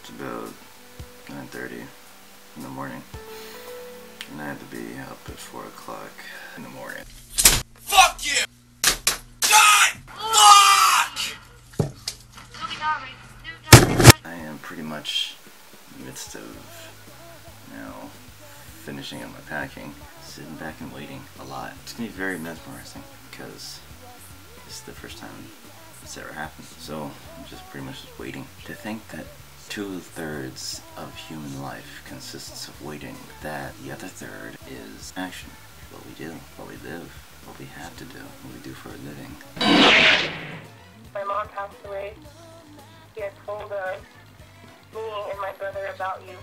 It's about 9:30 in the morning, and I had to be up at 4 o'clock in the morning. Fuck you! Die! Fuck! I am pretty much in the midst of, finishing up my packing, sitting back and waiting a lot. It's gonna be very mesmerizing because this is the first time it's ever happened. So I'm just pretty much just waiting. To think that 2/3 of human life consists of waiting, that the other third is action. What we do, what we live, what we have to do, what we do for a living. My mom passed away. She had told me and my brother about you.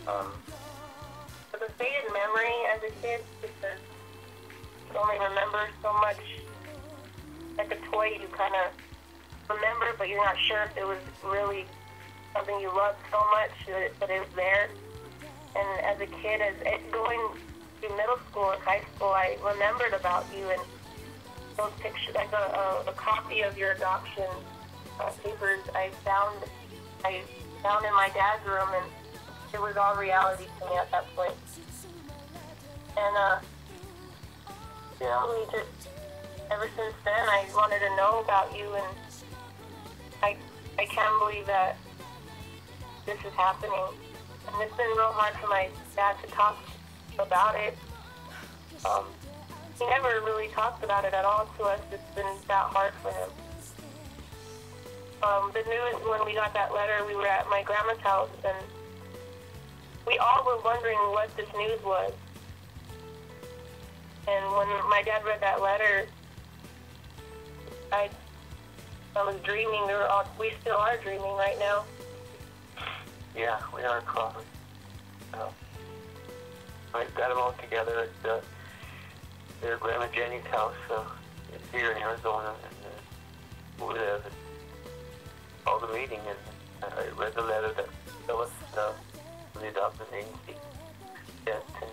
But the faded memory as a kid, because you only remember so much. Like a toy, you kind of remember, but you're not sure if it was really something you loved so much, but it was there. And as a kid, going through middle school and high school, I remembered about you and those pictures, like a copy of your adoption papers I found in my dad's room, and it was all reality to me at that point. And, we just, ever since then, I wanted to know about you, and I can't believe that this is happening. And it's been real hard for my dad to talk about it. He never really talked about it at all to us. It's been that hard for him. The news, when we got that letter, we were at my grandma's house, and we all were wondering what this news was. And when my dad read that letter, I was dreaming. We still are dreaming right now. Yeah, we are calling. I got them all together at their Grandma Jenny's house here in Arizona, and we live. And all the meeting, and I read the letter that Phyllis from the adoption agency sent, and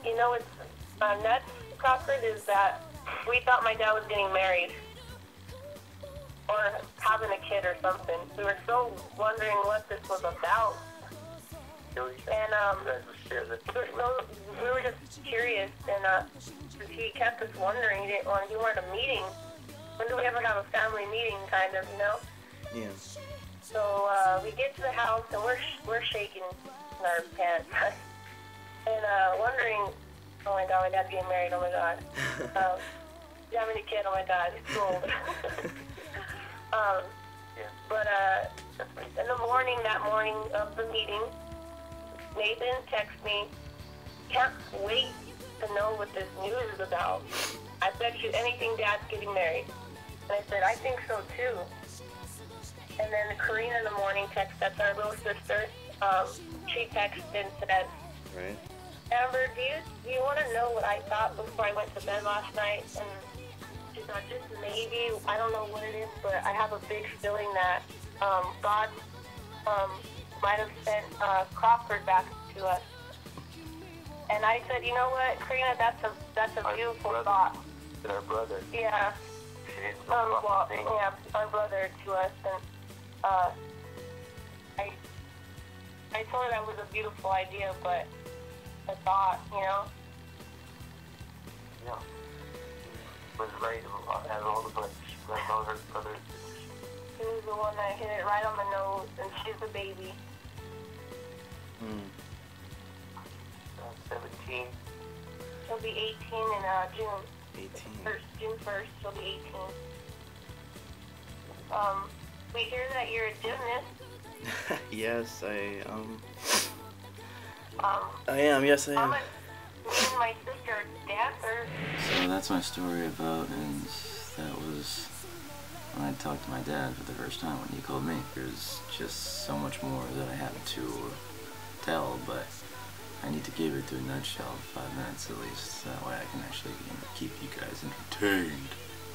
It's nuts, Crawford, is that we thought my dad was getting married or having a kid or something. We were so wondering what this was about. And we were just curious, and he kept us wondering. He wanted a meeting. When do we ever have a family meeting, kind of, Yeah. So we get to the house, and we're shaking in our pants. And wondering, oh my God, my dad's getting married, oh my God. He's having a kid, oh my God, he's too old. But in the morning, that morning of the meeting, Nathan texted me, can't wait to know what this news is about. I bet you anything Dad's getting married. And I said, I think so too. And then Karina in the morning texted, that's our little sister, she texted and said, Right. Amber, do you want to know what I thought before I went to bed last night? And she thought, just maybe, I don't know what it is, but I have a big feeling that God might have sent Crawford back to us. And I said, you know what, Karina, that's a beautiful thought. our brother. Yeah. Our brother to us, and I told her that was a beautiful idea, but a thought, Yeah. Was right at all the bunch. Like all her brothers. She was the one that hit it right on the nose, and she's the baby. 17. She'll be 18 in June. 18. June 1st, she'll be 18. We hear that you're a gymnast. Yes, I am. Yes, I am. Me and my sister are dancers. So that's my story about, and that was when I talked to my dad for the first time when he called me. There's just so much more that I have to tell, but I need to give it to a nutshell, 5 minutes at least, so that way I can actually keep you guys entertained.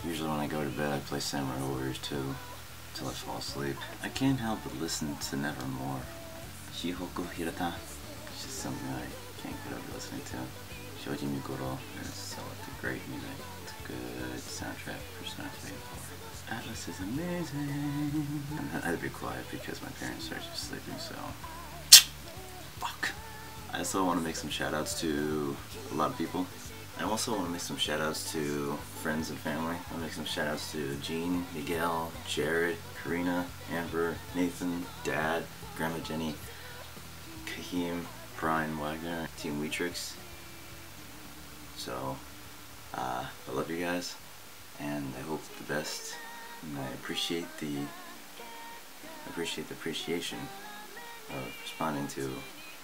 Usually when I go to bed I play Samurai Warriors 2 until I fall asleep. I can't help but listen to Nevermore. Shihoku Hirata. It's just something I can't get over listening to. Shoji Mikuro is so great music. good soundtrack for Sonic 3 and 4. Atlas is amazing. I had to be quiet because my parents are just sleeping, so fuck. I also want to make some shout outs to a lot of people. I also want to make some shout outs to friends and family. I want to make some shout outs to Jean, Miguel, Jared, Karina, Amber, Nathan, Dad, Grandma Jenny, Kahim, Brian Wagner, Team Weetrix. So, I love you guys, and I hope the best, and I appreciate the appreciation of responding to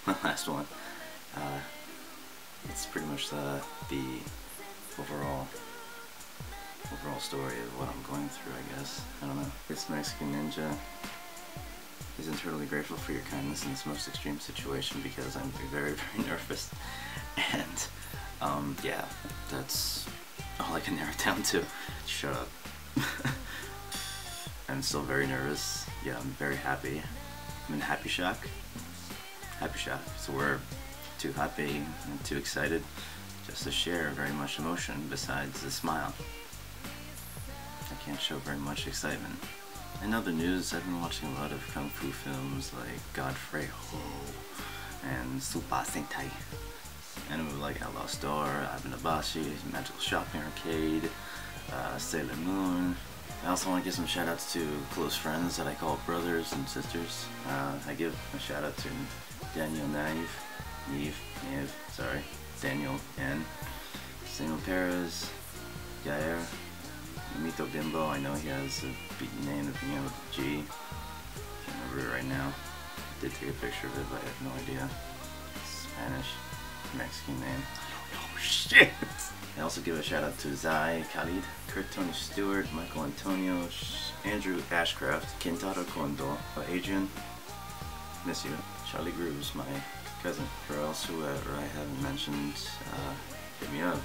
my last one. It's pretty much the overall story of what I'm going through, I guess. I don't know. This Mexican Ninja is eternally grateful for your kindness in this most extreme situation because I'm very, very nervous. And, yeah, that's all I can narrow it down to. Shut up. I'm still very nervous. Yeah, I'm very happy. I'm in happy shock. Happy shock. So we're too happy and too excited just to share very much emotion besides the smile. I can't show very much excitement. In other news, I've been watching a lot of kung fu films like Godfrey Ho and Super Sentai. And movies like Outlaw Star, Abenobashi, Magical Shopping Arcade, Sailor Moon. I also want to give some shout outs to close friends that I call brothers and sisters. I give a shout out to Daniel Daniel N, Samuel Perez, Yair, Mito Bimbo. I know he has a beaten name that begins with a G. Can't remember it right now. I did take a picture of it, but I have no idea. Spanish, Mexican name. Oh shit! I also give a shout out to Zai Khalid, Kurt Tony Stewart, Michael Antonio, Andrew Ashcraft, Kentaro Kondo, Adrian, miss you, Charlie Grooves, my cousin, or else whoever I haven't mentioned, hit me up.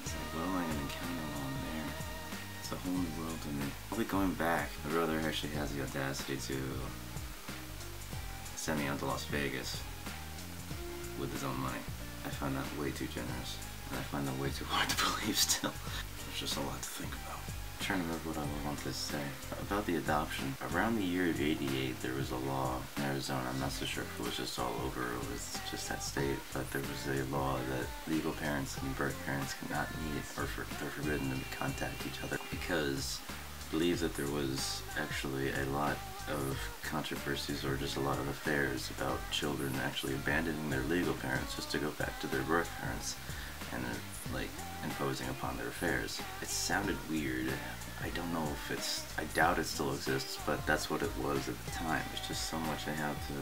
It's like, what am I gonna encounter along there? It's a whole new world to me. I'll be going back. My brother actually has the audacity to send me out to Las Vegas with his own money. I find that way too generous, and I find that way too hard to believe still. There's just a lot to think about. I'm trying to remember what I want to say about the adoption. Around the year of '88, there was a law in Arizona. I'm not so sure if it was just all over or it was just that state, but there was a law that legal parents and birth parents cannot meet, or they're forbidden to contact each other because I believe that there was actually a lot of controversies or just a lot of affairs about children actually abandoning their legal parents just to go back to their birth parents and like imposing upon their affairs. It sounded weird. I don't know if I doubt it still exists, but that's what it was at the time. It's just so much I have to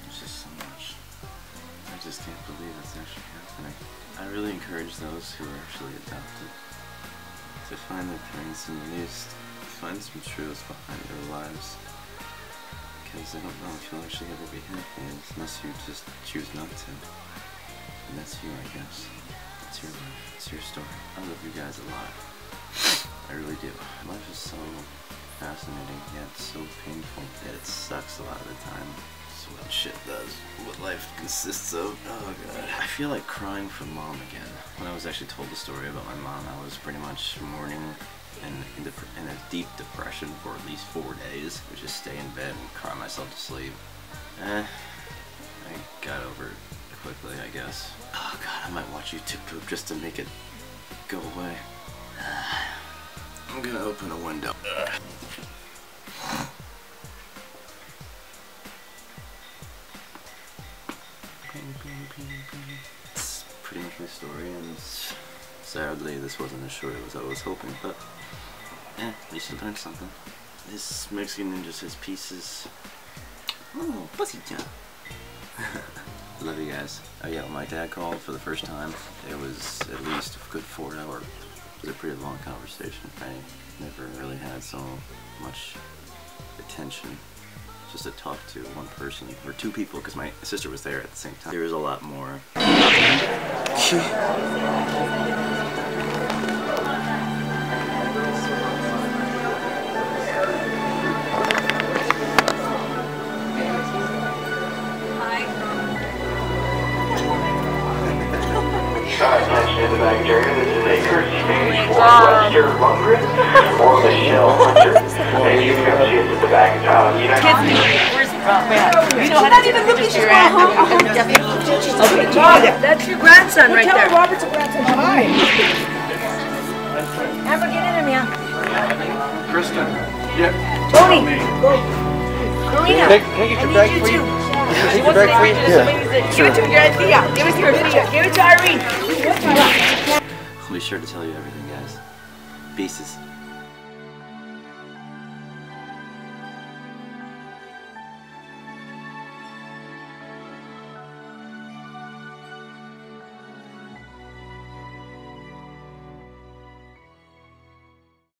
there's just so much. I just can't believe it's actually happening. I really encourage those who are actually adopted to find their parents and at least find some truth behind their lives. Because I don't know if you'll actually ever be happy unless you just choose not to. And that's you, I guess. It's your life. It's your story. I love you guys a lot. I really do. Life is so fascinating, yet so painful. Yet it sucks a lot of the time. That's what shit does. What life consists of. Oh god. I feel like crying for mom again. When I was actually told the story about my mom, I was pretty much mourning in a deep depression for at least 4 days. I would just stay in bed and cry myself to sleep. I got over it quickly, I guess. Oh god, I might watch YouTube poop just to make it go away. I'm gonna open a window. That's pretty much my story, and sadly this wasn't as short as I was hoping, but at least I learned something. This Mexican Ninja says pieces. Oh, pussy jump. Love you guys. Oh yeah, when my dad called for the first time, it was at least a good 4 hours. It was a pretty long conversation. I never really had so much attention just to talk to one person, or two people, because my sister was there at the same time. There was a lot more. baggage area. This is a courtesy page for Webster Lundgren or Michelle Hunter. And you can come see us at the baggage. She's not even looking, she's going home. Okay, that's your grandson right there. Robert's a grandson. Hi. Amber, get in him, yeah. Kristen. Yeah. Tony, go. Karina, Can I get your bag for you? She wants to read this. Give it to Garcia. Give it to Garcia. Give it to Irene. I'll be sure to tell you everything, guys. Pieces.